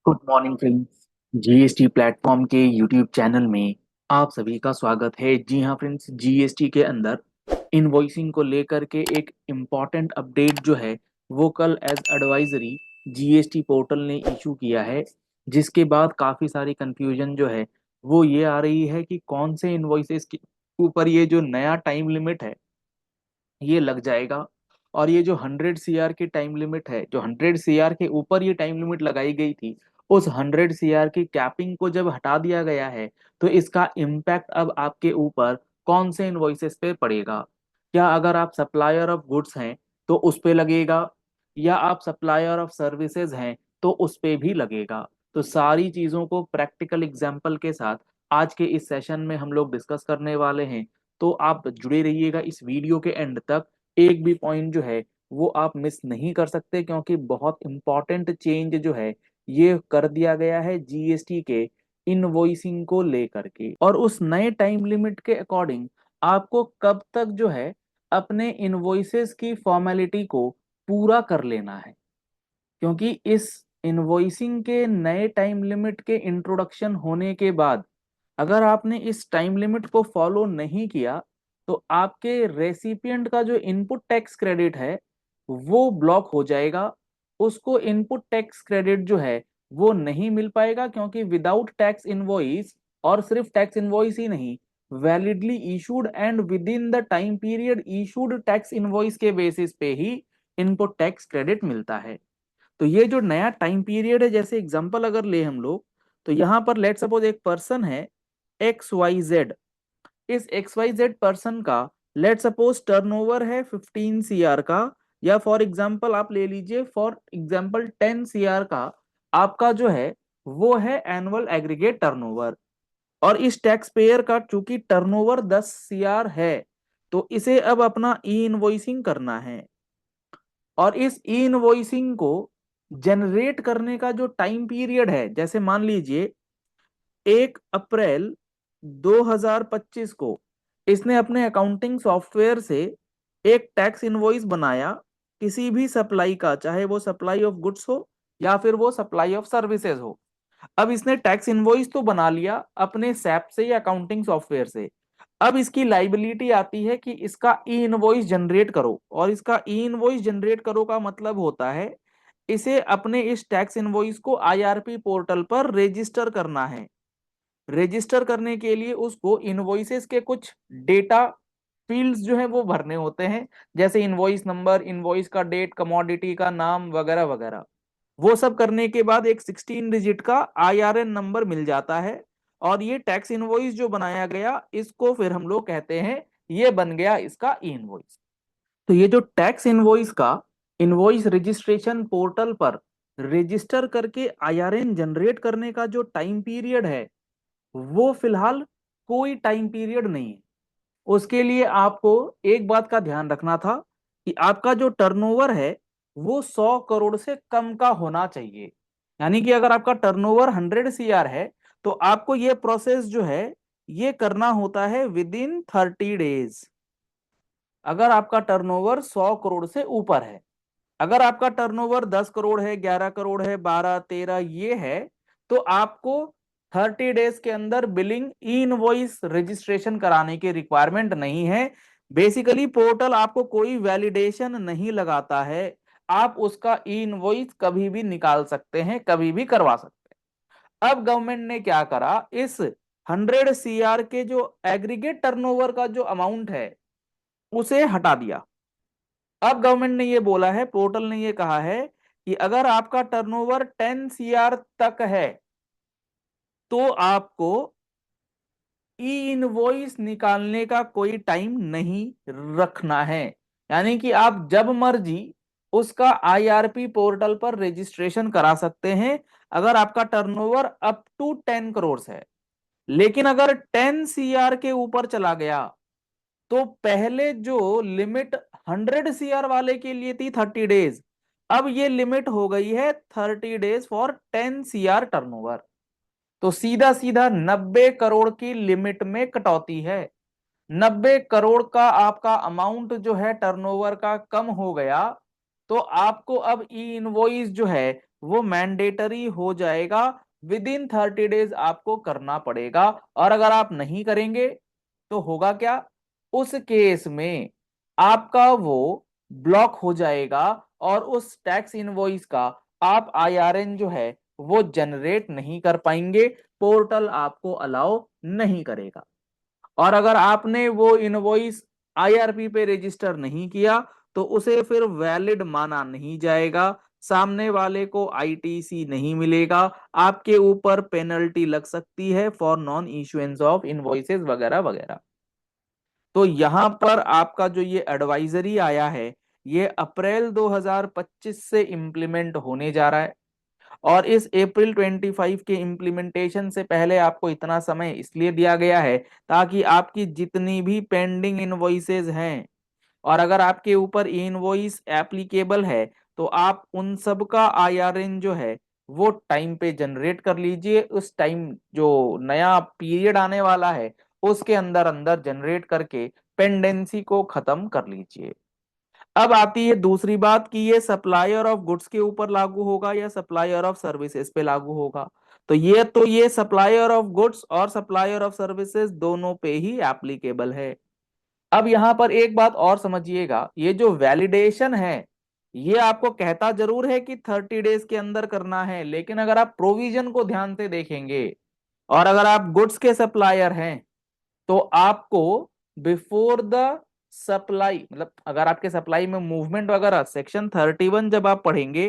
Good morning friends. GST platform के YouTube channel में आप सभी का स्वागत है। जी हाँ फ्रेंड्स, जीएसटी के अंदर इनवॉइसिंग को लेकर के एक इम्पॉर्टेंट अपडेट जो है वो कल एज एडवाइजरी जीएसटी पोर्टल ने इशू किया है, जिसके बाद काफ़ी सारी कंफ्यूजन जो है वो ये आ रही है कि कौन से इनवॉइसेस के ऊपर ये जो नया टाइम लिमिट है ये लग जाएगा। और ये जो 100 CR की टाइम लिमिट है, जो 100 CR के ऊपर ये टाइम लिमिट लगाई गई थी, उस 100 CR की कैपिंग को जब हटा दिया गया है तो इसका इम्पैक्ट अब आपके ऊपर कौन से इनवॉइसेस पे पड़ेगा। क्या अगर आप सप्लायर ऑफ गुड्स हैं तो उस पे लगेगा, या आप सप्लायर ऑफ सर्विसेज हैं तो उस पे भी लगेगा। तो सारी चीजों को प्रैक्टिकल एग्जाम्पल के साथ आज के इस सेशन में हम लोग डिस्कस करने वाले हैं। तो आप जुड़े रहिएगा इस वीडियो के एंड तक। एक भी पॉइंट जो है वो आप मिस नहीं कर सकते, क्योंकि बहुत इंपॉर्टेंट चेंज जो है ये कर दिया गया है जीएसटी के इनवॉइसिंग को लेकर के। और उस नए टाइम लिमिट के अकॉर्डिंग आपको कब तक जो है अपने इनवॉइसेस की फॉर्मेलिटी को पूरा कर लेना है, क्योंकि इस इनवॉइसिंग के नए टाइम लिमिट के इंट्रोडक्शन होने के बाद अगर आपने इस टाइम लिमिट को फॉलो नहीं किया तो आपके रेसिपिएंट का जो इनपुट टैक्स क्रेडिट है वो ब्लॉक हो जाएगा। उसको इनपुट टैक्स क्रेडिट जो है वो नहीं मिल पाएगा, क्योंकि विदाउट टैक्स इनवॉइस, और सिर्फ टैक्स इनवॉइस ही नहीं, validly issued and with in the time period issued tax invoice के बेसिस पे ही इनपुट टैक्स क्रेडिट मिलता है। तो ये जो नया टाइम पीरियड है, जैसे एग्जांपल अगर ले हम लोग, तो यहाँ पर लेट सपोज एक पर्सन है एक्स वाई जेड। इस एक्स वाई जेड पर्सन का लेट सपोज टर्नओवर है 15 CR का, या फॉर एग्जांपल आप ले लीजिए फॉर एग्जांपल 10 CR का आपका जो है वो है एनुअल एग्रीगेट टर्नओवर। और इस टैक्स पेयर का चूंकि टर्नओवर 10 CR है तो इसे अब अपना ई इनवॉइसिंग करना है। और इस ई इनवॉइसिंग को जनरेट करने का जो टाइम पीरियड है, जैसे मान लीजिए 1 अप्रैल 2025 को इसने अपने अकाउंटिंग सॉफ्टवेयर से एक टैक्स इनवॉइस बनाया किसी भी सप्लाई का, चाहे वो सप्लाई ऑफ गुड्स हो या फिर वो सप्लाई ऑफ सर्विसेज हो। अब इसने टैक्स इनवॉइस तो बना लिया अपने सैप से या अकाउंटिंग सॉफ्टवेयर से। अब इसकी लाइबिलिटी आती है कि इसका ई इनवॉइस जनरेट करो, और इसका ई इनवॉइस जनरेट करो का मतलब होता है इसे अपने इस टैक्स इनवॉइस को आईआरपी पोर्टल पर रजिस्टर करना है। रजिस्टर करने के लिए उसको इनवॉइसेस के कुछ डेटा फील्ड्स जो है वो भरने होते हैं, जैसे इनवॉइस नंबर, इनवॉइस का डेट, कमोडिटी का नाम वगैरह वगैरह। वो सब करने के बाद एक 16 डिजिट का आईआरएन नंबर मिल जाता है, और ये टैक्स इनवॉइस जो बनाया गया इसको फिर हम लोग कहते हैं ये बन गया इसका ई इनवॉइस। तो ये जो टैक्स इनवॉइस का इनवॉइस रजिस्ट्रेशन पोर्टल पर रजिस्टर करके आईआरएन जनरेट करने का जो टाइम पीरियड है वो फिलहाल कोई टाइम पीरियड नहीं है। उसके लिए आपको एक बात का ध्यान रखना था कि आपका जो टर्नओवर है वो 100 करोड़ से कम का होना चाहिए। यानी कि अगर आपका टर्नओवर 100 CR है तो आपको ये प्रोसेस जो है ये करना होता है विद इन 30 डेज। अगर आपका टर्नओवर 100 करोड़ से ऊपर है, अगर आपका टर्नओवर 10 करोड़ है, 11 करोड़ है, 12, 13 ये है, तो आपको 30 डेज के अंदर बिलिंग ई इनवॉइस रजिस्ट्रेशन कराने की रिक्वायरमेंट नहीं है। बेसिकली पोर्टल आपको कोई वैलिडेशन नहीं लगाता है, आप उसका ई इनवॉइस कभी भी निकाल सकते हैं, कभी भी करवा सकते हैं। अब गवर्नमेंट ने क्या करा, इस 100 CR के जो एग्रीगेट टर्नओवर का जो अमाउंट है उसे हटा दिया। अब गवर्नमेंट ने ये बोला है, पोर्टल ने ये कहा है कि अगर आपका टर्नओवर 10 CR तक है तो आपको ई इनवॉइस निकालने का कोई टाइम नहीं रखना है। यानी कि आप जब मर्जी उसका आईआरपी पोर्टल पर रजिस्ट्रेशन करा सकते हैं अगर आपका टर्नओवर अप टू 10 करोड़ है। लेकिन अगर 10 CR के ऊपर चला गया तो पहले जो लिमिट 100 CR वाले के लिए थी 30 डेज, अब ये लिमिट हो गई है 30 डेज फॉर 10 CR टर्नओवर। तो सीधा सीधा 90 करोड़ की लिमिट में कटौती है। 90 करोड़ का आपका अमाउंट जो है टर्नओवर का कम हो गया, तो आपको अब ई इनवॉइस जो है वो मैंडेटरी हो जाएगा, विद इन 30 डेज आपको करना पड़ेगा। और अगर आप नहीं करेंगे तो होगा क्या, उस केस में आपका वो ब्लॉक हो जाएगा और उस टैक्स इनवॉइस का आप आईआरएन जो है वो जनरेट नहीं कर पाएंगे, पोर्टल आपको अलाउ नहीं करेगा। और अगर आपने वो इनवॉइस आईआरपी पे रजिस्टर नहीं किया तो उसे फिर वैलिड माना नहीं जाएगा, सामने वाले को आईटीसी नहीं मिलेगा, आपके ऊपर पेनल्टी लग सकती है for non issuance of invoices वगैरह वगैरह। तो यहां पर आपका जो ये एडवाइजरी आया है ये अप्रैल 2025 से इंप्लीमेंट होने जा रहा है। और इस अप्रैल 25 के इम्प्लीमेंटेशन से पहले आपको इतना समय इसलिए दिया गया है ताकि आपकी जितनी भी पेंडिंग इनवॉइसेज हैं और अगर आपके ऊपर इनवॉइस एप्लीकेबल है तो आप उन सब का आईआरएन जो है वो टाइम पे जनरेट कर लीजिए। उस टाइम जो नया पीरियड आने वाला है उसके अंदर अंदर जनरेट करके पेंडेंसी को खत्म कर लीजिए। अब आती है दूसरी बात कि ये सप्लायर ऑफ गुड्स के ऊपर लागू होगा या सप्लायर ऑफ सर्विसेज पे लागू होगा। तो ये सप्लायर ऑफ गुड्स और सप्लायर ऑफ सर्विसेज दोनों पे ही एप्लीकेबल है। अब यहां पर एक बात और समझिएगा, ये जो वैलिडेशन है ये आपको कहता जरूर है कि 30 डेज के अंदर करना है, लेकिन अगर आप प्रोविजन को ध्यान से देखेंगे और अगर आप गुड्स के सप्लायर हैं तो आपको बिफोर द सप्लाई, मतलब अगर आपके सप्लाई में मूवमेंट वगैरह सेक्शन 31 जब आप पढ़ेंगे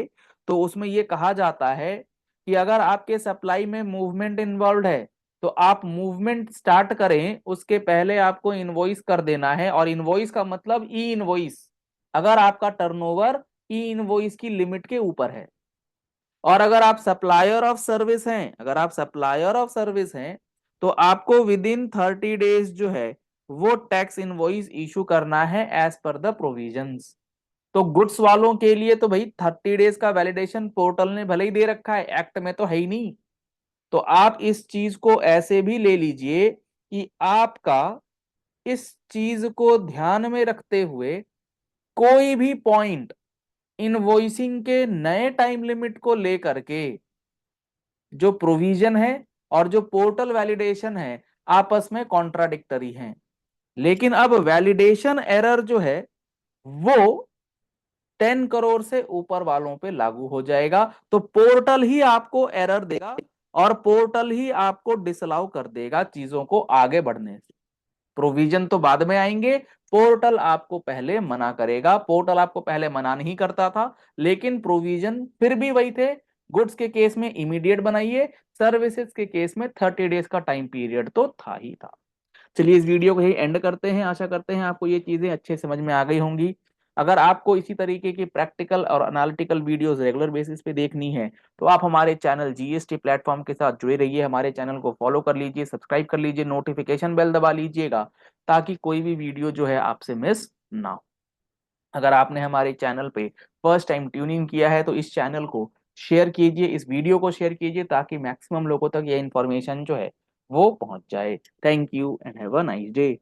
तो उसमें यह कहा जाता है कि अगर आपके सप्लाई में मूवमेंट इन्वॉल्व है तो आप मूवमेंट स्टार्ट करें उसके पहले आपको इनवॉइस कर देना है। और इनवॉइस का मतलब ई इनवॉइस, अगर आपका टर्नओवर ई इनवॉइस की लिमिट के ऊपर है। और अगर आप सप्लायर ऑफ सर्विस हैं, अगर आप सप्लायर ऑफ सर्विस हैं तो आपको विद इन 30 डेज जो है वो टैक्स इनवॉइस इशू करना है एज पर द प्रोविजंस। तो गुड्स वालों के लिए तो भाई 30 डेज का वैलिडेशन पोर्टल ने भले ही दे रखा है, एक्ट में तो है ही नहीं। तो आप इस चीज को ऐसे भी ले लीजिए कि आपका इस चीज को ध्यान में रखते हुए कोई भी पॉइंट इनवॉइसिंग के नए टाइम लिमिट को लेकर के जो प्रोविजन है और जो पोर्टल वैलिडेशन है आपस में कॉन्ट्राडिक्टरी हैं। लेकिन अब वैलिडेशन एरर जो है वो 10 करोड़ से ऊपर वालों पे लागू हो जाएगा। तो पोर्टल ही आपको एरर देगा और पोर्टल ही आपको डिसअलाउ कर देगा चीजों को आगे बढ़ने से। प्रोविजन तो बाद में आएंगे, पोर्टल आपको पहले मना करेगा। पोर्टल आपको पहले मना नहीं करता था लेकिन प्रोविजन फिर भी वही थे। गुड्स के केस में इमीडिएट बनाइए, सर्विसेज के केस में 30 डेज का टाइम पीरियड तो था ही था। चलिए इस वीडियो को यही एंड करते हैं। आशा करते हैं आपको ये चीजें अच्छे समझ में आ गई होंगी। अगर आपको इसी तरीके की प्रैक्टिकल और एनालिटिकल वीडियोस रेगुलर बेसिस पे देखनी है तो आप हमारे चैनल जीएसटी प्लेटफॉर्म के साथ जुड़े रहिए। हमारे चैनल को फॉलो कर लीजिए, सब्सक्राइब कर लीजिए, नोटिफिकेशन बेल दबा लीजिएगा ताकि कोई भी वीडियो जो है आपसे मिस ना हो। अगर आपने हमारे चैनल पे फर्स्ट टाइम ट्यून इन किया है तो इस चैनल को शेयर कीजिए, इस वीडियो को शेयर कीजिए ताकि मैक्सिमम लोगों तक ये इन्फॉर्मेशन जो है वो पहुंच जाए। Thank you and have a nice day.